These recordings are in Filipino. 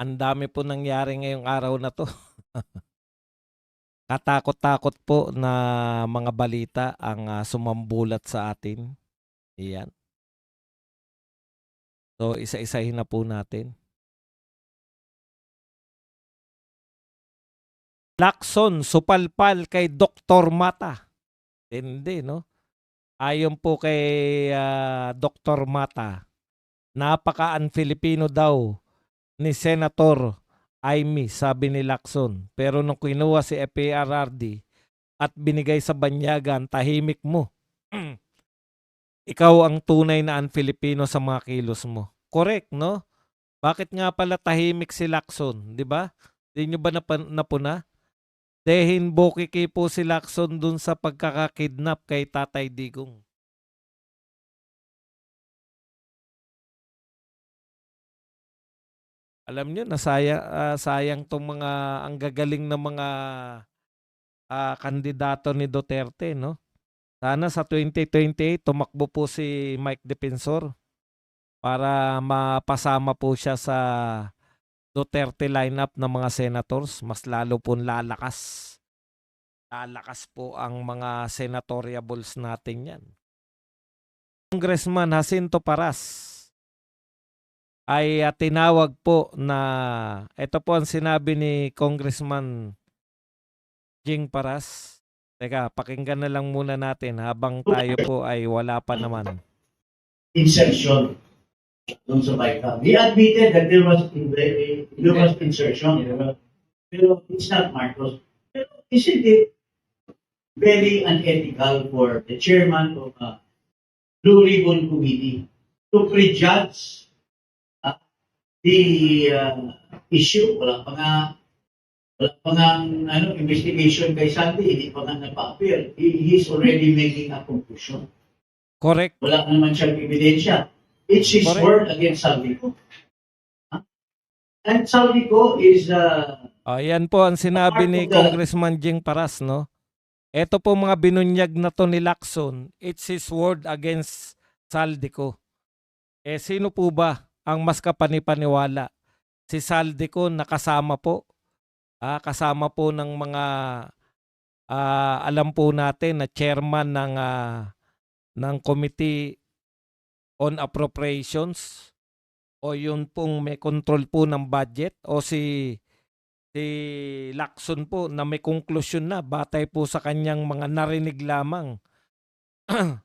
Ang dami po nangyari ngayong araw na 'to. Katakot-takot po na mga balita ang, sumambulat sa atin, iyan. So, isa-isahin na po natin. Lacson supalpal kay Doktor Mata. Tindi 'no? Ayon po kay, Doktor Mata, napaka-un-Filipino daw ni Senator Amy, sabi ni Lacson. Pero nung kinuha si FARRD at binigay sa banyagan, tahimik mo. Ikaw ang tunay na un-Filipino sa mga kilos mo. Correct, no? Bakit nga pala tahimik si Lacson, 'di ba? 'Di niyo ba napuna? Dehin bokiki po si Lacson dun sa pagkakakidnap kay Tatay Digong. Alam niyo sayang tong mga ang gagaling ng mga kandidato ni Duterte, no? Sana sa 2028 tumakbo po si Mike Defensor para mapasama po siya sa Duterte lineup ng mga senators. Mas lalo pong lalakas. Lalakas po ang mga senatoriables natin yan. Congressman Jacinto Paras ay tinawag po na, ito po ang sinabi ni Congressman Jing Paras. Teka, pakinggan na lang muna natin habang tayo po ay wala pa naman. Insertion dun sa BICAM. He admitted that there was insertion. Pero it's not Marcos. Pero isn't it very unethical for the chairman of a Blue Ribbon Committee to prejudge the issue? Wala pa nga investigation kay Sandy, hindi pa nga napa-appear. He's already making a conclusion. Correct. Wala naman siyang ebidensya. It's his word against Saldico. And Saldico is... yan po ang sinabi ni Congressman Jing Paras, no? Ito po mga binunyag na to ni Lacson, it's his word against Saldico. Sino po ba ang mas kapanipaniwala? Si Saldico na kasama po. Kasama po ng mga alam po natin na chairman ng Committee on Appropriations, o yun pong may control po ng budget, o si Lacson po na may konklusyon na batay po sa kanyang mga narinig lamang.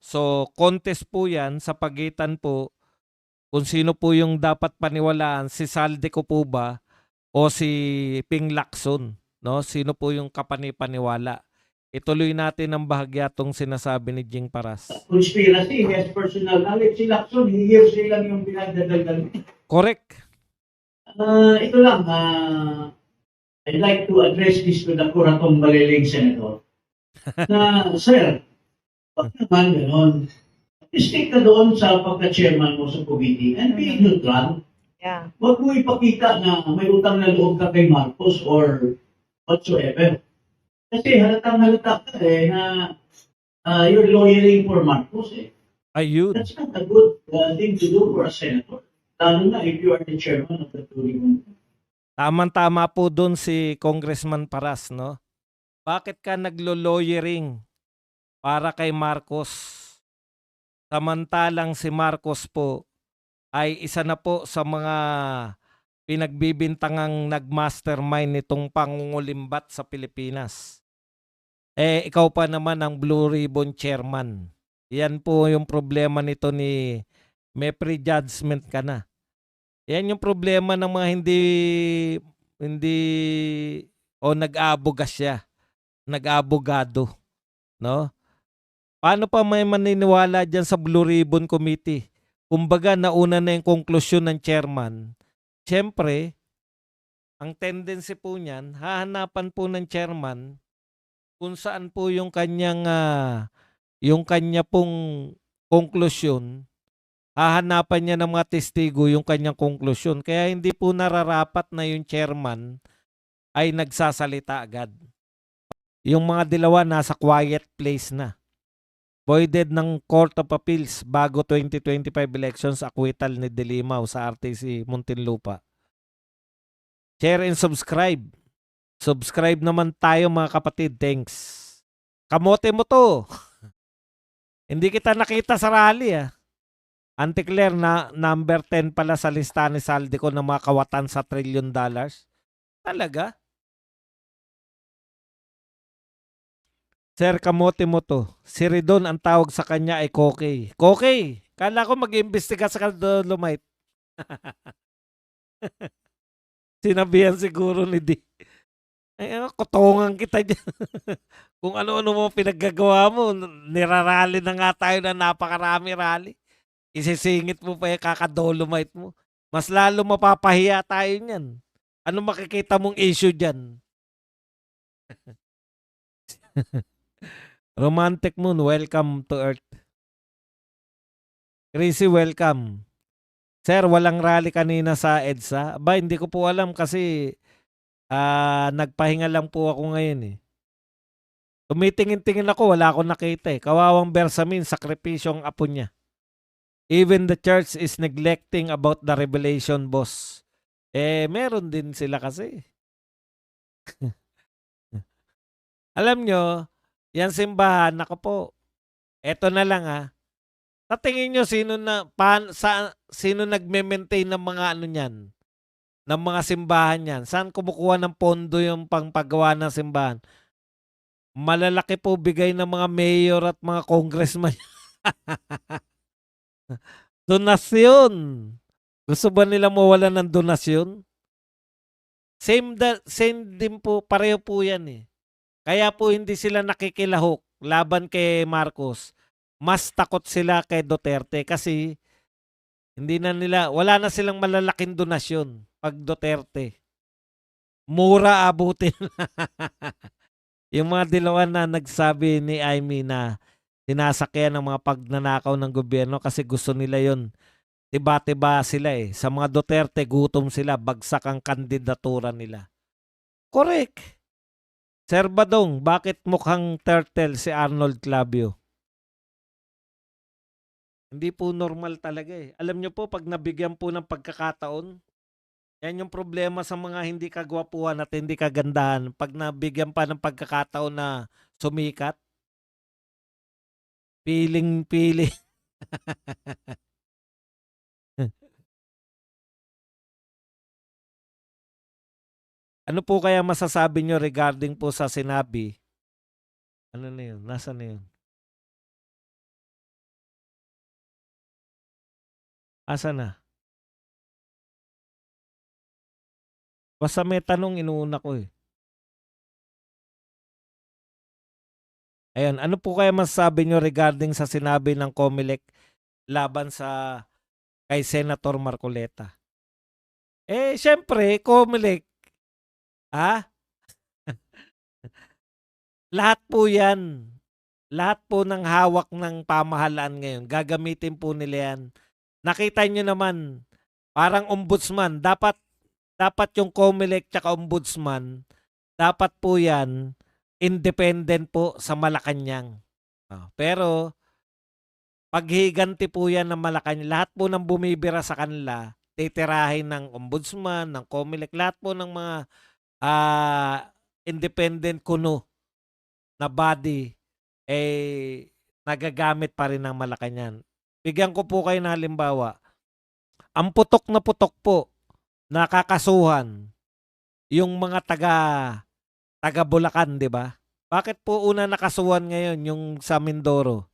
So, contest po yan sa pagitan po kung sino po yung dapat paniwalaan, si Saldico po ba o si Ping Lacson, no? Sino po yung kapanipaniwala? Ituloy natin ang bahagyatong sinasabi ni Jing Paras. Conspiracy, he has personal knowledge. Si Lacson, he hears lang yung pinagdadalgal. Correct. Ito lang, I'd like to address this to the Kuratong Baliling Senator. Na, sir, wag naman ganon. Stick ka doon sa pagka-chairman mo sa committee and be neutral. Yeah. Wag mo ipakita na may utang na loob ka kay Marcos or whatsoever. Kasi halata ka na you're lawyering for Marcos eh. Ayun. That's not a good thing to do for a senator. Lalo na if you are the chairman of the tourism. Tama-tama po doon si Congressman Paras, no? Bakit ka naglo-lawyering para kay Marcos? Samantalang si Marcos po ay isa na po sa mga pinagbibintangang nag-mastermind nitong pangungulimbat sa Pilipinas. Ikaw pa naman ang Blue Ribbon Chairman. Yan po yung problema nito may prejudgment ka na. Yan yung problema ng mga nag-aaboga siya. Nag-aabogado, no? Paano pa may maniniwala dyan sa Blue Ribbon Committee? Kumbaga nauna na yung konklusyon ng chairman. Siyempre, ang tendency po niyan, hahanapan po ng chairman kung saan po yung kanya pong konklusyon. Hahanapan niya ng mga testigo yung kanyang konklusyon. Kaya hindi po nararapat na yung chairman ay nagsasalita agad. Yung mga dilawan nasa quiet place na. voided ng Court of Appeals bago 2025 elections, acquittal ni De Limao sa RTC Muntinlupa. Share and subscribe. Subscribe naman tayo mga kapatid. Thanks. Kamote mo to. Hindi kita nakita sa rally ah. Auntie Claire na number 10 pala sa lista ni Saldico ng mga kawatan sa $1 trillion. Talaga? Sir, kamote mo to. Si Ridon ang tawag sa kanya ay Kokey. Kokey! Kala ko mag-iimbestiga sa Dolomite. Sinabihan siguro ni D. Ay, kotongan kita dyan. Kung ano-ano mo pinaggagawa mo, nirarally na nga tayo na napakarami rally. Isisingit mo pa yung kakadolomite mo. Mas lalo mapapahiya tayo niyan. Ano makikita mong issue dyan? Romantic Moon, welcome to Earth. Crazy, welcome. Sir, walang rally kanina sa EDSA? Ba, hindi ko po alam kasi nagpahinga lang po ako ngayon eh. Tumitingin-tingin ako, wala akong nakita eh. Kawawang Bersamin, sakripisyong apo niya. Even the church is neglecting about the revelation, boss. Eh, meron din sila kasi. Alam nyo, yan simbahan, nako po, eto na lang ah. Sa tingin nyo, sino nagme-maintain ng mga ano niyan? Ng mga simbahan yan? Saan kumukuha ng pondo yung pangpagawa ng simbahan? Malalaki po bigay ng mga mayor at mga congressman. Donasyon. Gusto ba nila mawala ng donasyon? Same din po, pareho po yan eh. Kaya po hindi sila nakikilahok laban kay Marcos. Mas takot sila kay Duterte kasi wala na silang malalaking donasyon pag Duterte. Mura abutin. Yung mga dilawan na nagsabi ni Amy na sinasakyan ng mga pagnanakaw ng gobyerno kasi gusto nila yon. Tiba-tiba sila eh. Sa mga Duterte, gutom sila. Bagsak ang kandidatura nila. Correct. Sir Badong, bakit mukhang turtle si Arnold Clavio? Hindi po normal talaga eh. Alam nyo po, pag nabigyan po ng pagkakataon, yan yung problema sa mga hindi kagwapuhan at hindi kagandahan. Pag nabigyan pa ng pagkakataon na sumikat, piling-pili. Ano po kaya masasabi nyo regarding po sa sinabi? Ano na yun? Nasaan na yun? Asa na? Basta may tanong inuuna ko eh. Ayan, ano po kaya masasabi nyo regarding sa sinabi ng COMELEC laban sa kay Senator Marcoleta? Eh, syempre, COMELEC, ah, lahat po yan. Lahat po ng hawak ng pamahalaan ngayon, gagamitin po nila yan. Nakita nyo naman, parang ombudsman, dapat yung COMELEC tsaka ombudsman, dapat po yan, independent po sa Malacanang. Pero, paghiganti po yan ng Malacanang, lahat po ng bumibira sa kanila, titirahin ng ombudsman, ng COMELEC, lahat po ng mga independent kuno na body, nagagamit pa rin ng Malacanang. Bigyan ko po kayo ng halimbawa. Ang putok na putok po, nakakasuhan, yung mga taga Bulacan, di ba? Bakit po una nakasuhan ngayon yung sa Mindoro?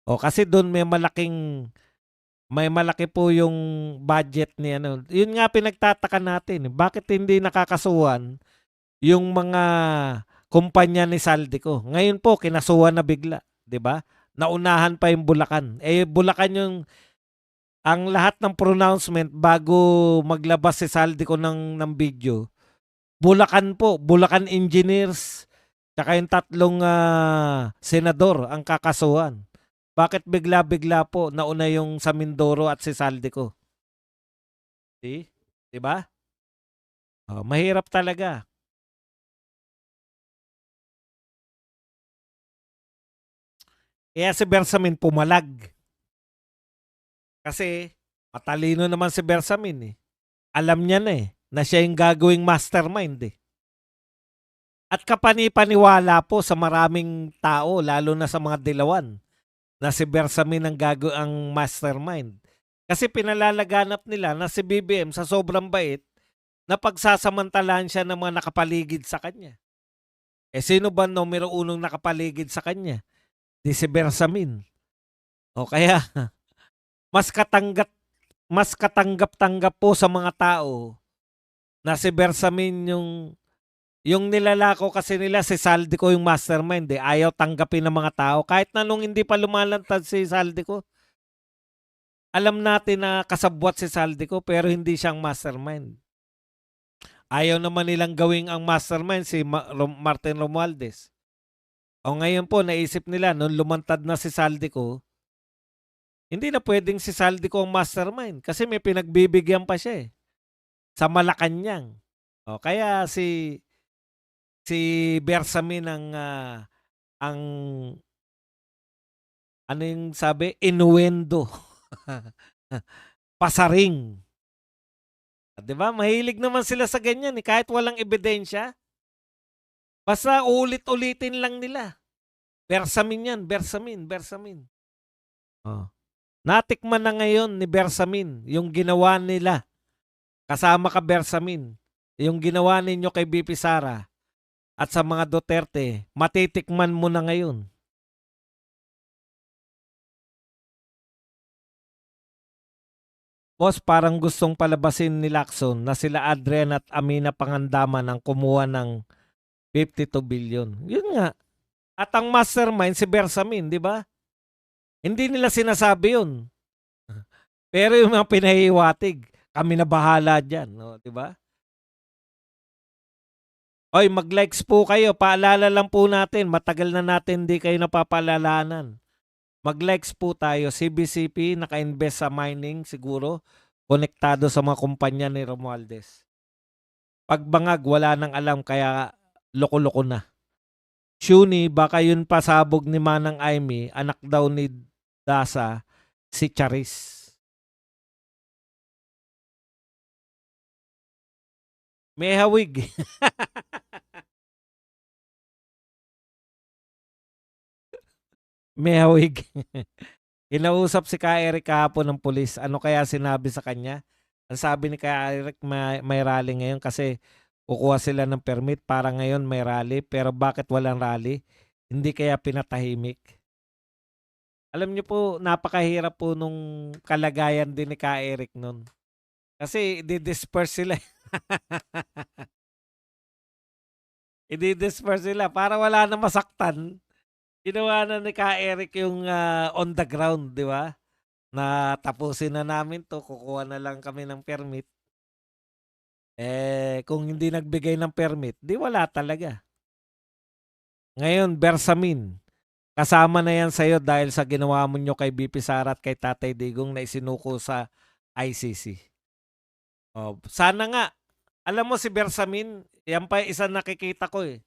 Kasi doon may malaki po yung budget ni ano. Yun nga pinagtataka natin. Bakit hindi nakakasuhan yung mga kumpanya ni Saldico? Ngayon po kinasuhan na bigla, 'di ba? Naunahan pa yung Bulacan. Bulacan yung ang lahat ng pronouncement bago maglabas si Saldico ng video. Bulacan po, Bulacan Engineers, tsaka yung tatlong senador ang kakasuhan. Bakit bigla-bigla po nauna yung sa Mindoro at si Saldico? See? 'Di ba? Mahirap talaga. Kaya si Bersamin pumalag. Kasi matalino naman si Bersamin eh. Alam niya na na siya yung gagawing mastermind eh. At kapani-paniwala po sa maraming tao, lalo na sa mga dilawan, na si Bersamin ang mastermind. Kasi pinalalaganap nila na si BBM sa sobrang bait na pagsasamantalahan siya ng mga nakapaligid sa kanya. Sino ba numero unong nakapaligid sa kanya? Di si Bersamin. O kaya, mas katanggap-tanggap po sa mga tao na si Bersamin yung nilalako kasi nila si Saldico yung mastermind eh. Ayaw tanggapin ng mga tao. Kahit na nung hindi pa lumalantad si Saldico, alam natin na kasabwat si Saldico pero hindi siyang mastermind. Ayaw naman nilang gawing ang mastermind si Martin Romualdez. O ngayon po, naisip nila, nung lumantad na si Saldico, hindi na pwedeng si Saldico ang mastermind kasi may pinagbibigyan pa siya sa Malacanang. O kaya si Bersamin ang ano yung sabi? Innuendo. Pasaring. 'Di ba? Mahilig naman sila sa ganyan kahit walang ebidensya. Basta ulit-ulitin lang nila. Bersamin yan, Bersamin, Bersamin. Oh. Natikman na ngayon ni Bersamin yung ginawa nila. Kasama ka Bersamin. Yung ginawa ninyo kay BP Sara at sa mga Duterte, matitikman mo na ngayon. Boss, parang gustong palabasin ni Lacson na sila Adrian at Amina Pangandaman ang kumuha ng 52 billion. Yun nga. At ang mastermind si Bersamin, di ba? Hindi nila sinasabi yun. Pero yung mga pinahiwatig, kami na bahala dyan. No? Di ba? Oy, mag-likes po kayo. Paalala lang po natin. Matagal na natin di kayo napapaalalanan. Mag-likes po tayo. CBCP, naka-invest sa mining siguro. Konektado sa mga kumpanya ni Romualdez. Pagbangag, wala nang alam kaya loko-loko na. Shuni, baka yun pasabog ni Manang Aimee, anak daw ni Dasa, si Charis. May hawig. May hawig. Kinausap si Ka Eric kahapon ng pulis. Ano kaya sinabi sa kanya? Ang sabi ni Ka Eric, may rally ngayon kasi kukuha sila ng permit para ngayon may rally. Pero bakit walang rally? Hindi kaya pinatahimik? Alam niyo po, napakahirap po nung kalagayan din ni Ka Eric nun. Kasi i-disperse sila. I-disperse sila para wala na masaktan. Ginawa na ni Ka Eric yung on the ground, di ba? Na tapusin na namin to, kukuha na lang kami ng permit. Kung hindi nagbigay ng permit, di wala talaga. Ngayon, Bersamin, kasama na yan sa'yo dahil sa ginawa mo nyo kay BP Sara at kay Tatay Digong na isinuko sa ICC. Oh, sana nga, alam mo si Bersamin, yan pa isa nakikita ko eh.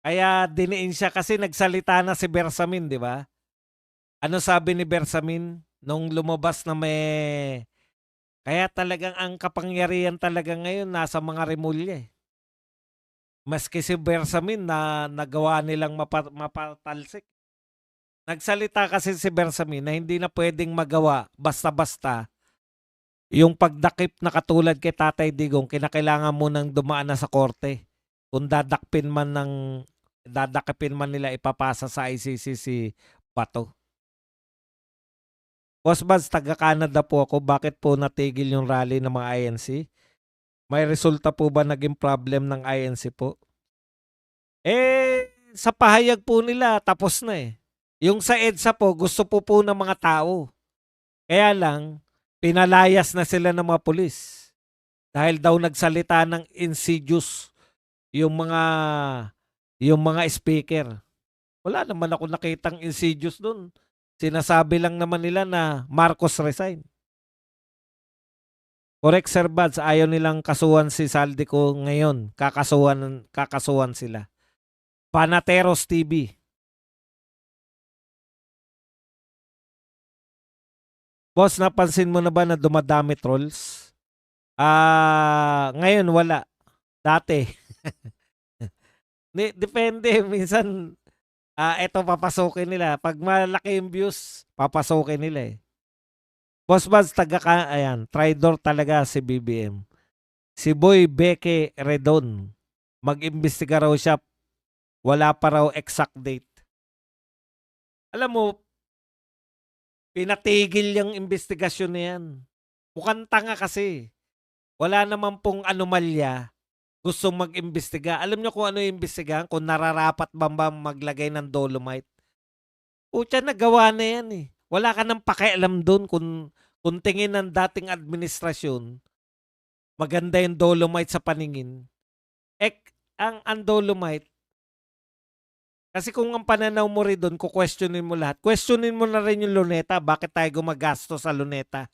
Kaya diniin siya kasi nagsalita na si Bersamin, di ba? Ano sabi ni Bersamin nung lumabas na may... Kaya talagang ang kapangyarihan talaga ngayon nasa mga Remulla eh. Maski si Bersamin na nagawa nilang mapatalsik. Nagsalita kasi si Bersamin na hindi na pwedeng magawa basta-basta yung pagdakip na katulad kay Tatay Digong, kinakailangan mo nang dumaan na sa korte. Kung dadakpin man nila ipapasa sa ICC si Bato. Boss Buds, taga-Canada po ako. Bakit po natigil yung rally ng mga INC? May resulta po ba naging problem ng INC po? Sa pahayag po nila, tapos na eh. Yung sa EDSA po, gusto po ng mga tao. Kaya lang, pinalayas na sila ng mga pulis. Dahil daw nagsalita ng insidious yung mga speaker. Wala naman ako nakitang insidious doon. Sinasabi lang naman nila na Marcos resign. Correct, Sir Buds, ayaw nilang kasuhan si Saldico ngayon. Kakasuhan sila. Panateros TV. Boss, napansin mo na ba na dumadami trolls? Ngayon wala. Dati. Depende. Minsan, eto papasukin nila. Pag malaki yung views, papasukin nila eh. Boss Baz, ayan, traidor talaga si BBM. Si Boy Beke Redon, mag-imbestiga raw siya. Wala pa raw exact date. Alam mo, pinatigil yung investigasyon na yan. Mukhang tanga kasi. Wala naman pong anomalya. Gustong mag-imbestiga. Alam niyo kung ano yung imbestigahan? Kung nararapat ba maglagay ng dolomite. Pucha, nagawa na yan eh. Wala ka nang pakialam doon kung tingin ng dating administrasyon, maganda yung dolomite sa paningin. Ang dolomite, kasi kung ang pananaw mo rin doon, questionin mo lahat. Questionin mo na rin yung luneta. Bakit tayo gumagasto sa luneta?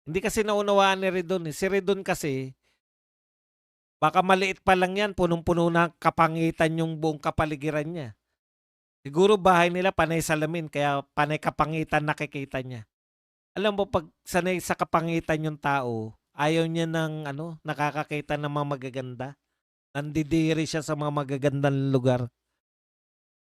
Hindi kasi naunawaan ni Redon. Si Redon kasi, baka maliit pa lang yan, punong-puno na kapangitan yung buong kapaligiran niya. Siguro bahay nila panay salamin, kaya panay kapangitan nakikita niya. Alam mo, pag sanay sa kapangitan yung tao, ayaw niya ng nakakakita ng mga magaganda. Nandidiri siya sa mga magagandang lugar.